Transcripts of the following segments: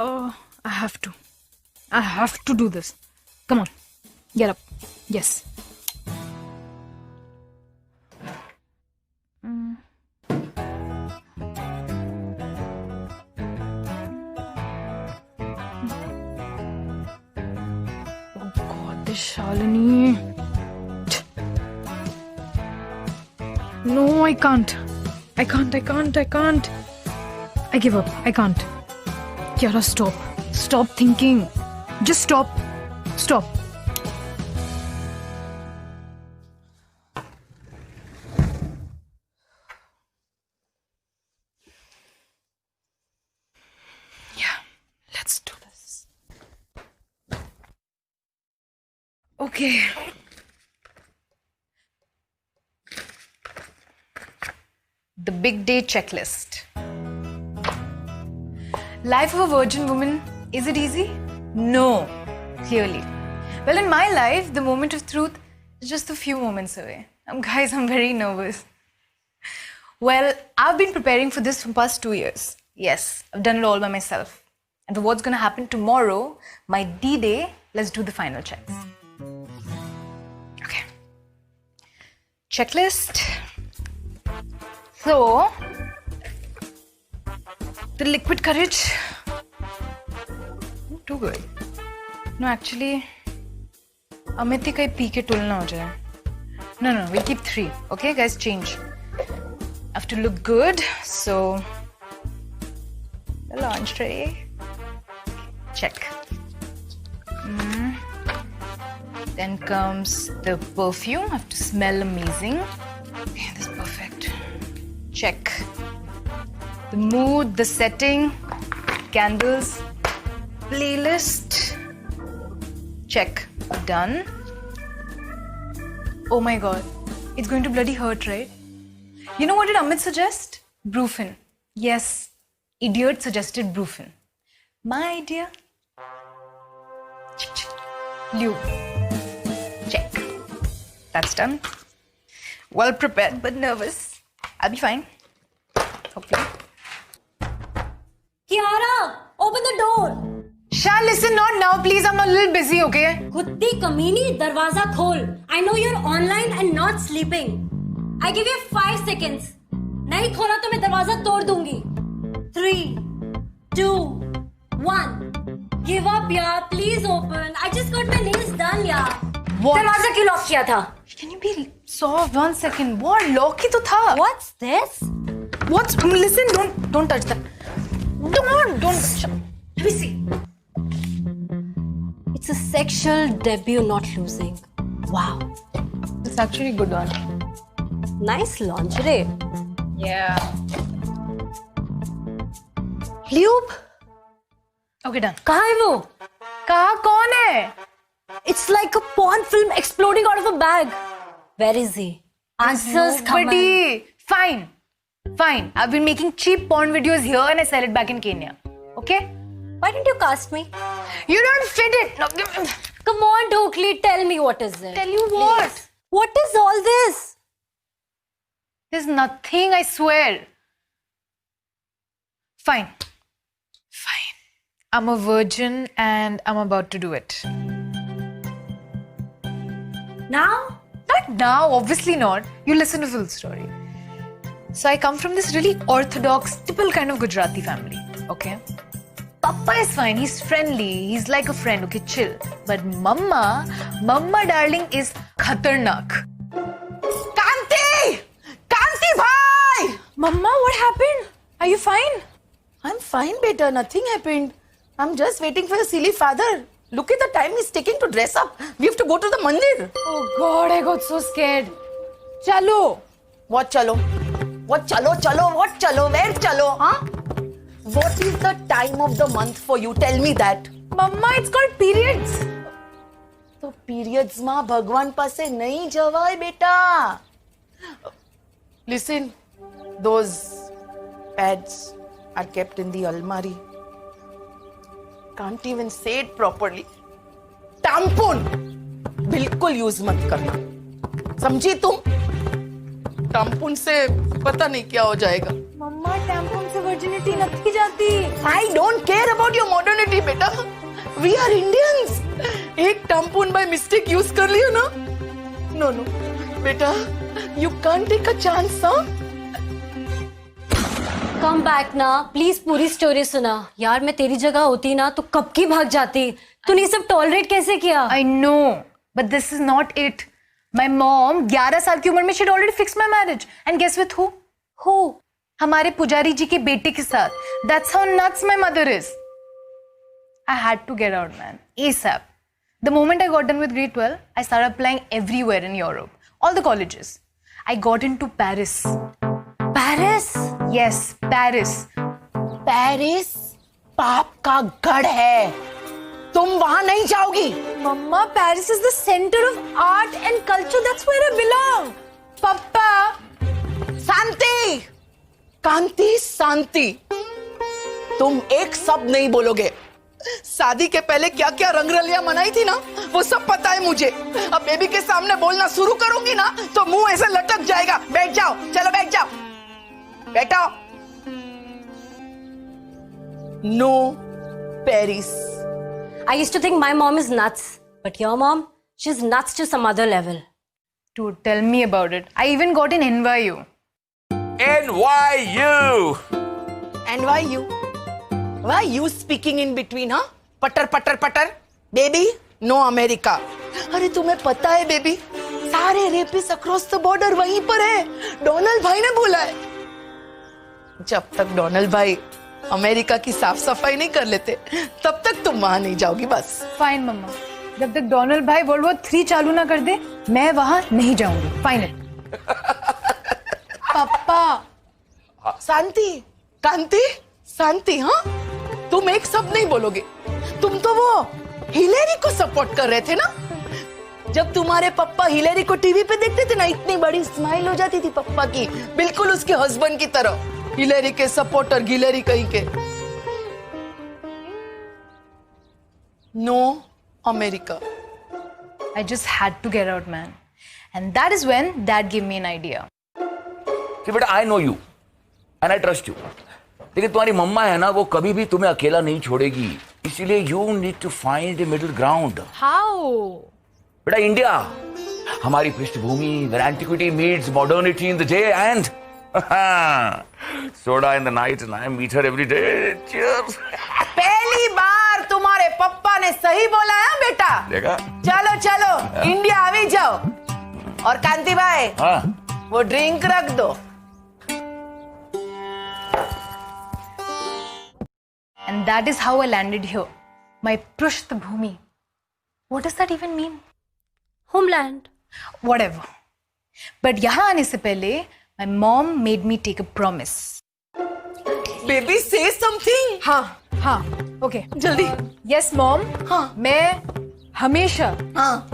I have to. I have to do this. Come on. Get up. Yes. Oh God, this Shalini. No, I can't. I can't. I give up. I can't. Kiara, stop. Stop thinking. Just stop. Stop. Yeah, let's do this. Okay. The big day checklist. Life of a virgin woman, is it easy? No, clearly. Well, in my life, the moment of truth is just a few moments away. Guys, I'm very nervous. Well, I've been preparing for this for the past 2 years. Yes, I've done it all by myself. And for what's going to happen tomorrow, my D-Day, let's do the final checks. Okay. Checklist. So, the liquid courage, too good. No, actually, Amity kai pee ke tulna ho jaye. No, we'll keep 3. Okay, guys, change. I have to look good, so the lingerie. Check. Then comes the perfume. I have to smell amazing. Okay, this is perfect. Check. The mood, the setting, candles, playlist. Check. Done. Oh my God. It's going to bloody hurt, right? You know what did Amit suggest? Brufen. Yes. Idiot suggested Brufen. My idea? Lube. Check. That's done. Well prepared but nervous. I'll be fine. Hopefully. Kiara, open the door. Shah, listen, not now, please. I'm a little busy, okay? Kutti kamini, darwaza khol. I know you're online and not sleeping. I give you 5 seconds. Nahi khola to main darwaza tod dungi. 3, 2, 1. Give up, yaar. Please open. I just got my nails done, yaar. What? Darwaza क्यों lock किया था? Can you be soft? 1 second. What? Lock ही तो था. What's this? What's? Listen, don't touch that. Don't. Let me see. It's a sexual debut not losing. Wow. It's actually a good one. Nice lingerie. Yeah. Lube? Okay, done. कहाँ है वो? कहाँ कौन है? It's like a porn film exploding out of a bag. Where is he? Answers come. Nobody. Fine. I've been making cheap porn videos here and I sell it back in Kenya. Okay? Why didn't you cast me? You don't fit it. No, give me. Come on, Dokli, tell me what is it. Tell you what? Please. What is all this? There's nothing, I swear. Fine. I'm a virgin and I'm about to do it. Now? Not now, obviously not. You listen to the full story. So I come from this really orthodox, typical kind of Gujarati family, okay? Papa is fine, he's friendly, he's like a friend, okay, chill. But Mama darling is khatarnak. Kanti! Kanti bhai! Mama, what happened? Are you fine? I'm fine, beta. Nothing happened. I'm just waiting for your silly father. Look at the time he's taking to dress up. We have to go to the mandir. Oh God, I got so scared. Chalo. What chalo? What chalo? What chalo? Where chalo? Huh? What is the time of the month for you? Tell me that. Mama, it's called periods. तो periods माँ भगवान पासे नहीं जवाय बेटा. Listen, those pads are kept in the almari. Can't even say it properly. Tampon बिल्कुल use मत करना. समझी तुम? tampon से पता नहीं क्या हो जाएगा. मम्मा, tampon से virginity नहीं जाती. I don't care about about your modernity, बेटा. We are Indians. एक tampon by mistake use कर लिया ना? No, बेटा, you can't take a chance, huh? Come back ना प्लीज, पूरी स्टोरी सुना यार. मैं तेरी जगह होती ना तो कब की भाग जाती. तूने सब टॉलरेट कैसे किया? I know, but this is not it. My mom 11 साल की उम्र में she'd already fixed my marriage. And guess with who? Who? हमारे पुजारी जी के बेटे के साथ. That's how nuts my mother is. I had to get out, man. ASAP. The moment I got done with grade 12, I started applying everywhere in Europe. All the colleges. I got into Paris. Paris? Yes, Paris. Paris पाप का गढ़ है. तुम वहां नहीं जाओगी. Mama, Paris is the center of art and culture. That's where I belong. Papa. शांति, कांति, शांति. तुम एक शब्द नहीं बोलोगे. शादी के पहले क्या क्या रंगरलियां मनाई थी ना, वो सब पता है मुझे. अब बेबी के सामने बोलना शुरू करूंगी ना तो मुंह ऐसे लटक जाएगा. बैठ जाओ, चलो बैठ जाओ. बैठो. No Paris. I used to think my mom is nuts, but your mom, she's nuts to some other level. Dude, tell me about it. I even got in NYU. NYU. And why you? Why you speaking in between, huh? पटर पटर पटर. Baby, no America. अरे तुम्हें पता है baby, सारे रेपिस across the border वहीं पर है. डोनाल्ड भाई ने बोला है. जब तक डोनाल्ड भाई अमेरिका की साफ सफाई नहीं कर लेते तब तक तुम वहां नहीं जाओगी. बस. Fine, मम्मा. जब तक डोनाल्ड भाई वर्ल्ड वॉर 3 चालू ना कर दे, मैं वहां नहीं जाऊंगी. फाइनल. पापा. शांति, कांति, शांति. हाँ, तुम एक शब्द नहीं बोलोगे. तुम तो वो हिलेरी को सपोर्ट कर रहे थे ना. जब तुम्हारे पप्पा हिलेरी को टीवी पे देखते थे ना, इतनी बड़ी स्माइल हो जाती थी पप्पा की, बिल्कुल उसके हस्बैंड की तरह. हिलेरी के सपोर्टर गिलेरी कहीं के. No America. I just had to get out, man. And that is when Dad gave me an idea. कि बेटा I know you and I trust you. लेकिन तुम्हारी मम्मा है ना, वो कभी भी तुम्हें अकेला नहीं छोड़ेगी. इसीलिए you need to find a middle ground. How? बेटा इंडिया हमारी पृष्ठभूमि, where antiquity meets modernity in the day and soda in the night, and I meet her every day. Cheers. पहली बार तुम्हारे पप्पा ने सही बोला है बेटा. देखा? चलो चलो इंडिया आ जाओ. और कांति भाई, हाँ. वो ड्रिंक रख दो. And that is how I landed here. My Prushtbhumi. What does that even mean? Homeland. Whatever. But यहाँ आने से पहले, my mom made me take a promise. Baby से समथिंग. हाँ, okay. जल्दी. Yes, mom. हाँ. मैं हमेशा हाँ.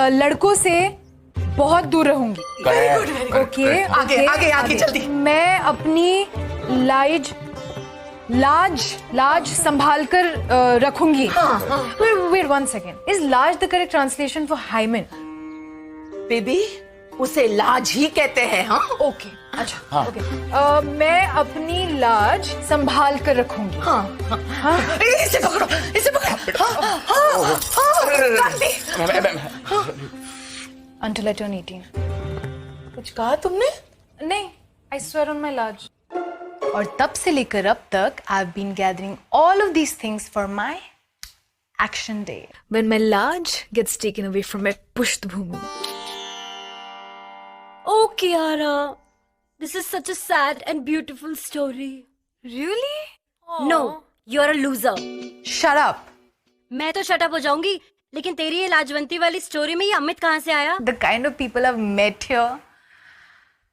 लड़कों से बहुत दूर रहूंगी. Correct. ओके. आगे जल्दी. मैं अपनी लाज संभाल कर रखूंगी. Wait 1 second. Is लाज the correct translation for hymen? Baby, उसे लाज ही कहते हैं. हाँ. ओके. अच्छा. ओके. मैं अपनी लाज संभाल कर रखूंगी. हाँ. इसे पकड़ो. हाँ. कांति. Until I turn 18. कुछ कहा तुमने? नहीं. I swear on my लाज. और तब से लेकर अब तक I've been gathering all of these things for my action day. When my large gets taken away from my Pushtbhumi. Oh, Kiara, this is such a sad and beautiful story. Really? No, you're a loser. Shut up. मैं तो shut up हो जाऊंगी, लेकिन तेरी ये लाजवंती वाली story में ये अमित कहाँ से आया? The kind of people I've met here,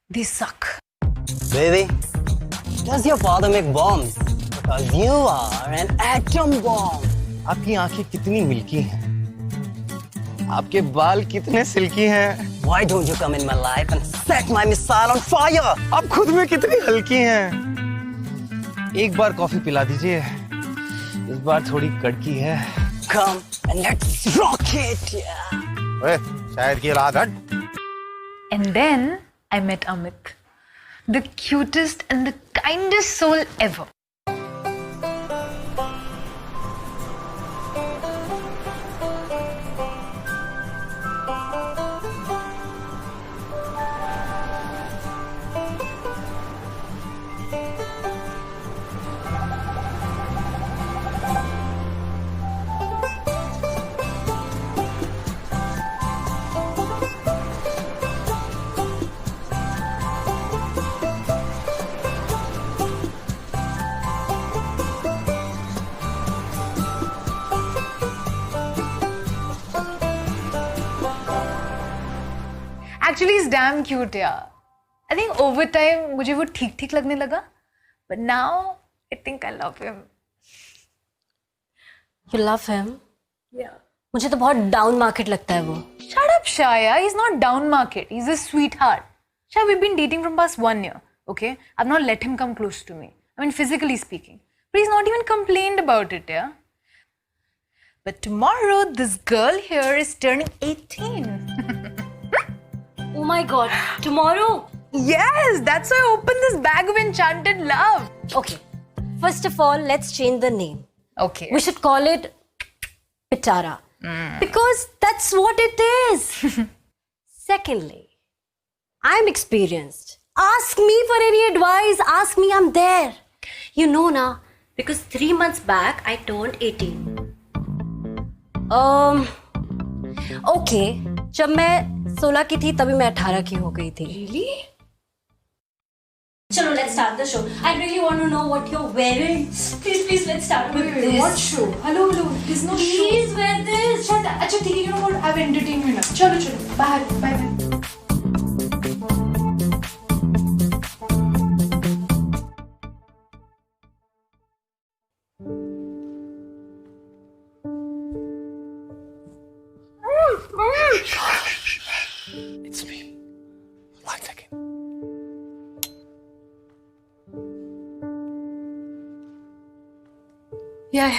they suck. Baby, does your father make bombs? Because you are an atom bomb. आपकी आंखें कितनी मिल्की हैं, आपके बाल कितने सिल्की हैं. Why don't you come in my life and set my missile on fire? आप खुद में कितनी हल्की हैं. एक बार कॉफी पिला दीजिए, इस बार थोड़ी कड़की है. Come and let's rock it, yeah. ओए, शायर की रात हट. And then I met Amit, the cutest and the kindest soul ever. Actually, he's damn cute, yeah. I think over time, मुझे वो ठीक लगने लगा. But now, I think I love him. You love him? Yeah. मुझे तो बहुत down market लगता है वो. Shut up, Shaya. He's not down market. He's a sweetheart. Shaya, we've been dating from past 1 year. Okay? I've not let him come close to me. I mean, physically speaking. But he's not even complained about it, yeah? But tomorrow, this girl here is turning 18. Oh my God! Tomorrow? Yes, that's why I opened this bag of enchanted love. Okay. First of all, let's change the name. Okay. We should call it Pitara. Because that's what it is. Secondly, I'm experienced. Ask me for any advice. Ask me, I'm there. You know na, because 3 months back, I turned 18. Okay. जब मैं 16 की थी तभी मैं 18 की हो गई थी. Really? चलो, let's start the show. I really want to know what you're wearing. Please, let's start with this. What show? Hello. There's no show. Please wear this. Shut up. अच्छा ठीक है, you know what? I've entertained you now. चलो. Bye. It's me. 1 second. Yeah.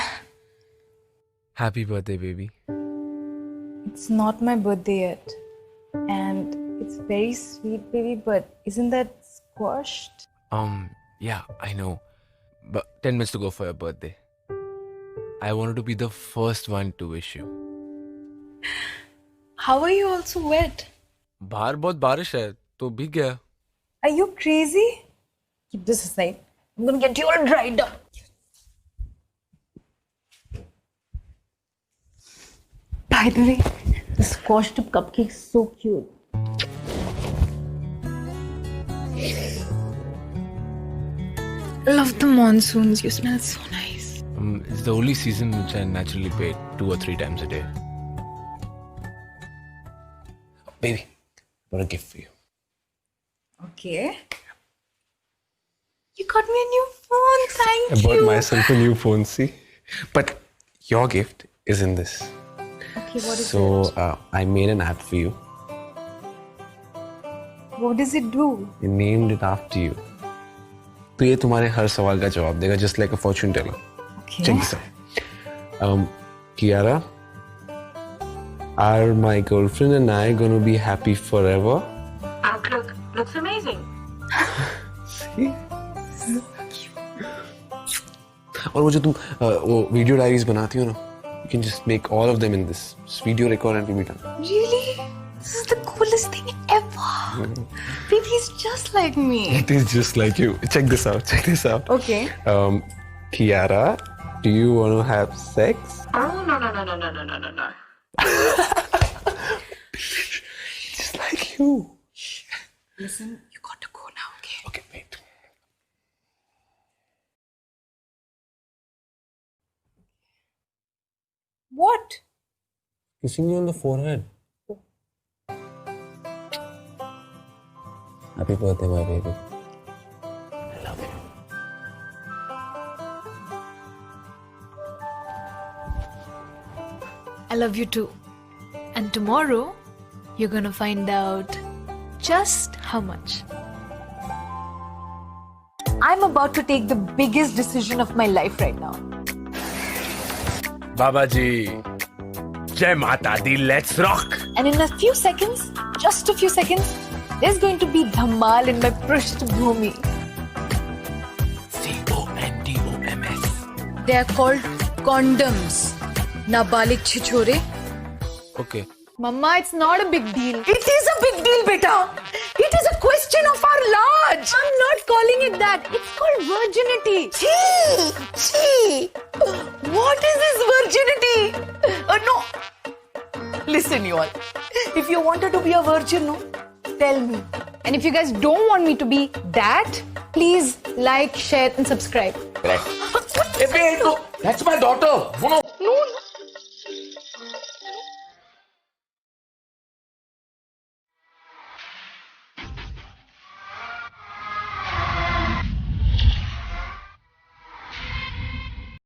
Happy birthday, baby. It's not my birthday yet. And it's very sweet, baby, but isn't that squashed? Yeah, I know. But 10 minutes to go for your birthday. I wanted to be the first one to wish you. How are you also wet? बाहर बहुत बारिश है तो भीग गया. Are you crazy? Keep this aside. I'm gonna get you all dried up. By the way, the squashed up cupcake is so cute. I love the monsoons. You smell so nice. It's the only season which I naturally bathe 2 or 3 times a day. Baby, got a gift for you. Okay. You got me a new phone. Thank you. I bought myself a new phone, see? But your gift is in this. Okay, what is So, it? I made an app for you. What does it do? I named it after you. तो ये तुम्हारे हर सवाल का जवाब देगा, just like a fortune teller. Okay. Check this out. Kiara, are my girlfriend and I gonna be happy forever? Looks amazing. See? और वो जो तुम वो वीडियो डायरीज बनाती हो ना, you can just make all of them in this. Just video record and it'll be done. Really? This is the coolest thing ever. Baby, he's just like me. It is just like you. Check this out. Check this out. Okay. Kiara, do you want to have sex? Oh, no. Just like you. Listen, you got to go now, okay? Okay, wait. What? Kissing you on the forehead. Happy birthday, my baby. I love you. I love you too. And tomorrow, you're gonna find out just how much. I'm about to take the biggest decision of my life right now. Baba ji, Jai Mata Di, let's rock. And in a few seconds, just a few seconds, there's going to be dhamal in my Prishthbhumi. CONDOMS. They are called condoms. Nabalik chichore. Okay. Mama, it's not a big deal. It is a big deal, beta. It is a question of our large. I'm not calling it that. It's called virginity. Chee. What is this virginity? No. Listen, you all. If you wanted to be a virgin, no, tell me. And if you guys don't want me to be that, please like, share, and subscribe. Hey, wait, no. That's my daughter. No.